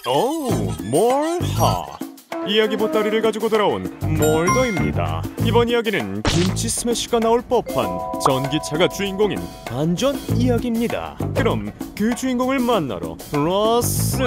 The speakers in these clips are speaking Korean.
몰하 이야기 보따리를 가지고 돌아온 몰더입니다. 이번 이야기는 김치 스매시가 나올 법한 전기차가 주인공인 반전 이야기입니다. 그럼 그 주인공을 만나러 러스.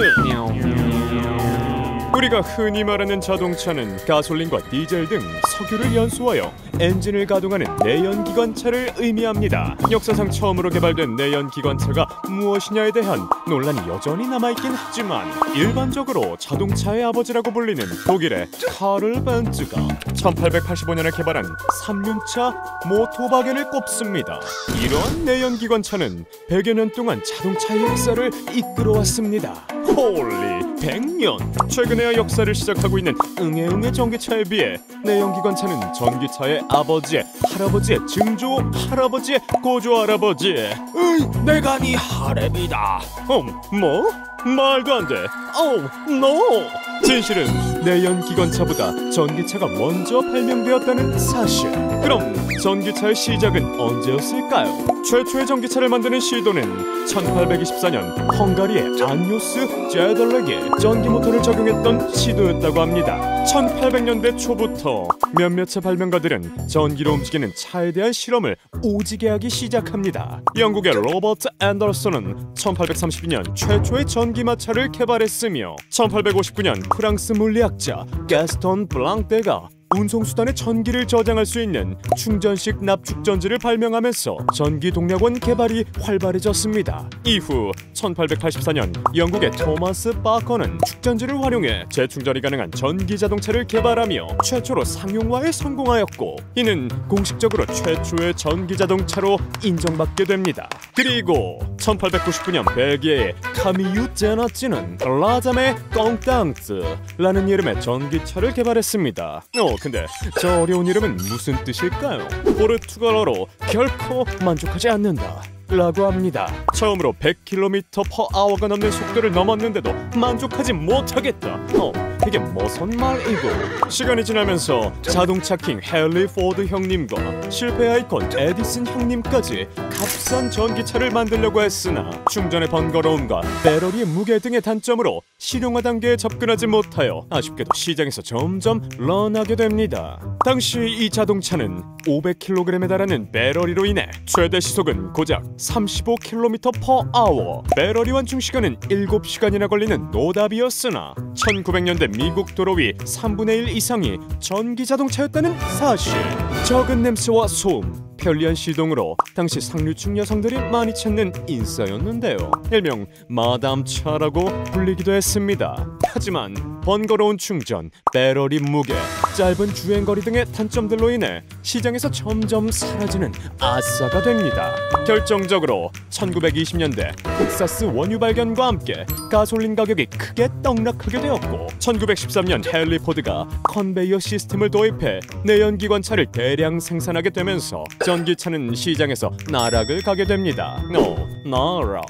우리가 흔히 말하는 자동차는 가솔린과 디젤 등 석유를 연소하여 엔진을 가동하는 내연기관차를 의미합니다. 역사상 처음으로 개발된 내연기관차가 무엇이냐에 대한 논란이 여전히 남아있긴 하지만 일반적으로 자동차의 아버지라고 불리는 독일의 카를 벤츠가 1885년에 개발한 3륜차 모토바겐을 꼽습니다. 이러한 내연기관차는 100여 년 동안 자동차의 역사를 이끌어왔습니다. 홀리 100년! 최근에야 역사를 시작하고 있는 응애응애 전기차에 비해 내연기관차는 전기차의 아버지의 할아버지의 증조 할아버지의 고조 할아버지. 내가 네 할애비다. 뭐? 말도 안 돼. no. 진실은 내연기관차보다 전기차가 먼저 발명되었다는 사실. 그럼 전기차의 시작은 언제였을까요? 최초의 전기차를 만드는 시도는 1824년 헝가리의 안요스 제덜렉에 전기 모터를 적용했던 시도였다고 합니다. 1800년대 초부터 몇몇 차 발명가들은 전기로 움직이는 차에 대한 실험을 오지게 하기 시작합니다. 영국의 로버트 앤더슨은 1832년 최초의 전기마차를 개발했으며 1859년 프랑스 물리학자 가스톤 블랑테가 운송수단의 전기를 저장할 수 있는 충전식 납축전지를 발명하면서 전기동력원 개발이 활발해졌습니다. 이후 1884년 영국의 토마스 바커는 축전지를 활용해 재충전이 가능한 전기자동차를 개발하며 최초로 상용화에 성공하였고 이는 공식적으로 최초의 전기자동차로 인정받게 됩니다. 그리고 1899년 벨기에의 카미유 제나찌는 라자메 꽁땅스라는 이름의 전기차를 개발했습니다. 근데 저 어려운 이름은 무슨 뜻일까요? 포르투갈어로 결코 만족하지 않는다 라고 합니다. 처음으로 100km/h가 넘는 속도를 넘었는데도 만족하지 못하겠다. 이게 무슨 말이고? 시간이 지나면서 자동차 킹 헨리 포드 형님과 실패 아이콘 에디슨 형님까지 값싼 전기차를 만들려고 했으나 충전의 번거로움과 배터리의 무게 등의 단점으로 실용화 단계에 접근하지 못하여 아쉽게도 시장에서 점점 런하게 됩니다. 당시 이 자동차는 500kg에 달하는 배터리로 인해 최대 시속은 고작 35km/h, 배터리 완충 시간은 7시간이나 걸리는 노답이었으나 1900년대 미국 도로 위 3분의 1 이상이 전기 자동차였다는 사실. 적은 냄새와 소음, 편리한 시동으로 당시 상류층 여성들이 많이 찾는 인싸였는데요. 일명 마담차라고 불리기도 했습니다. 하지만 번거로운 충전, 배터리 무게, 짧은 주행거리 등의 단점들로 인해 시장에서 점점 사라지는 아싸가 됩니다. 결정적으로 1920년대 텍사스 원유 발견과 함께 가솔린 가격이 크게 떡락하게 되었고 1913년 헨리 포드가 컨베이어 시스템을 도입해 내연기관차를 대량 생산하게 되면서 전기차는 시장에서 나락을 가게 됩니다. 나락.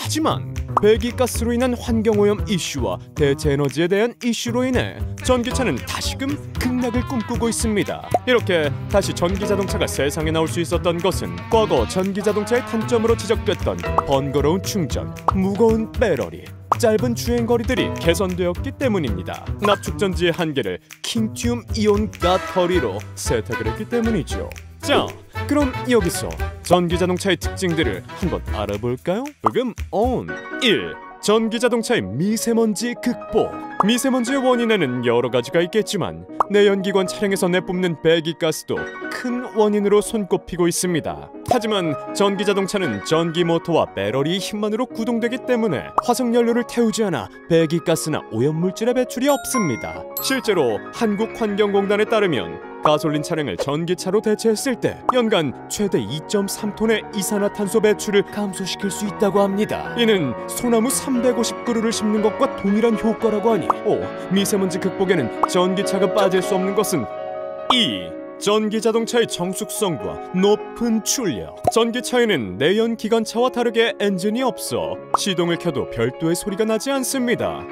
하지만 배기가스로 인한 환경오염 이슈와 대체 에너지에 대한 이슈로 인해 전기차는 다시금 극락을 꿈꾸고 있습니다. 이렇게 다시 전기자동차가 세상에 나올 수 있었던 것은 과거 전기자동차의 단점으로 지적됐던 번거로운 충전, 무거운 배터리, 짧은 주행거리들이 개선되었기 때문입니다. 납축전지의 한계를 킹튬 이온 배터리로 세탁을 했기 때문이죠. 자, 그럼 여기서 전기자동차의 특징들을 한번 알아볼까요? 부금 ON 1. 전기자동차의 미세먼지 극복. 미세먼지의 원인에는 여러 가지가 있겠지만 내연기관 차량에서 내뿜는 배기가스도 큰 원인으로 손꼽히고 있습니다. 하지만 전기자동차는 전기모터와 배터리의 힘만으로 구동되기 때문에 화석연료를 태우지 않아 배기가스나 오염물질의 배출이 없습니다. 실제로 한국환경공단에 따르면 가솔린 차량을 전기차로 대체했을 때 연간 최대 2.3톤의 이산화탄소 배출을 감소시킬 수 있다고 합니다. 이는 소나무 350그루를 심는 것과 동일한 효과라고 하니 미세먼지 극복에는 전기차가 빠질 수 없는 것은 2. 전기자동차의 정숙성과 높은 출력. 전기차에는 내연기관차와 다르게 엔진이 없어 시동을 켜도 별도의 소리가 나지 않습니다.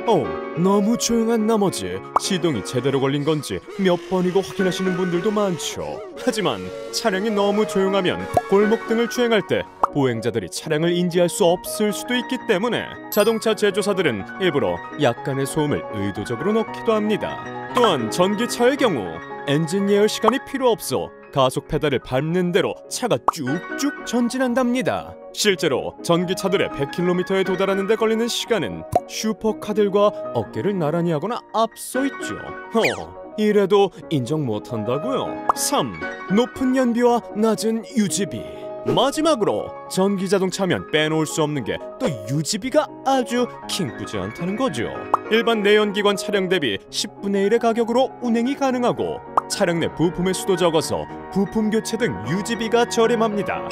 너무 조용한 나머지 시동이 제대로 걸린 건지 몇 번이고 확인하시는 분들도 많죠. 하지만 차량이 너무 조용하면 골목 등을 주행할 때 보행자들이 차량을 인지할 수 없을 수도 있기 때문에 자동차 제조사들은 일부러 약간의 소음을 의도적으로 넣기도 합니다. 또한 전기차의 경우 엔진 예열 시간이 필요 없어 가속 페달을 밟는 대로 차가 쭉쭉 전진한답니다. 실제로 전기차들의 100km에 도달하는 데 걸리는 시간은 슈퍼카들과 어깨를 나란히 하거나 앞서 있죠. 이래도 인정 못한다고요? 3. 높은 연비와 낮은 유지비. 마지막으로 전기자동차면 빼놓을 수 없는 게 또 유지비가 아주 킹쁘지 않다는 거죠. 일반 내연기관 차량 대비 10분의 1의 가격으로 운행이 가능하고 차량 내 부품의 수도 적어서 부품 교체 등 유지비가 저렴합니다.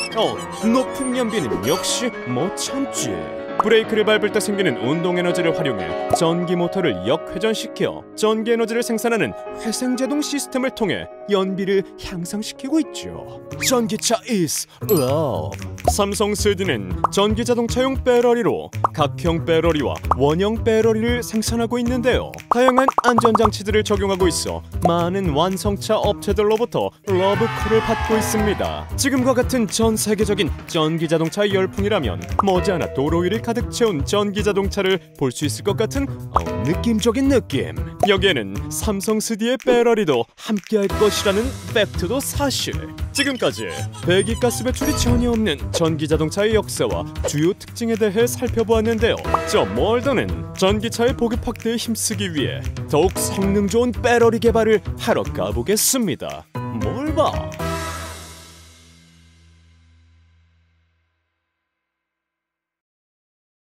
높은 연비는 역시 못 참지. 브레이크를 밟을 때 생기는 운동에너지를 활용해 전기 모터를 역회전시켜 전기 에너지를 생산하는 회생제동 시스템을 통해 연비를 향상시키고 있죠. 전기차 is love. 삼성 스디는 전기자동차용 배러리로 각형 배러리와 원형 배러리를 생산하고 있는데요. 다양한 안전장치들을 적용하고 있어 많은 완성차 업체들로부터 러브콜을 받고 있습니다. 지금과 같은 전 세계적인 전기자동차 열풍이라면 머지않아 도로 위를 가득 채운 전기자동차를 볼 수 있을 것 같은 느낌적인 느낌. 여기에는 삼성 스디의 배러리도 함께할 것이라는 팩트도 사실. 지금까지 배기가스 배출이 전혀 없는 전기자동차의 역사와 주요 특징에 대해 살펴보았는데요. 저 멀더는 전기차의 보급 확대에 힘쓰기 위해 더욱 성능 좋은 배러리 개발을 하러 가보겠습니다. 뭘 봐?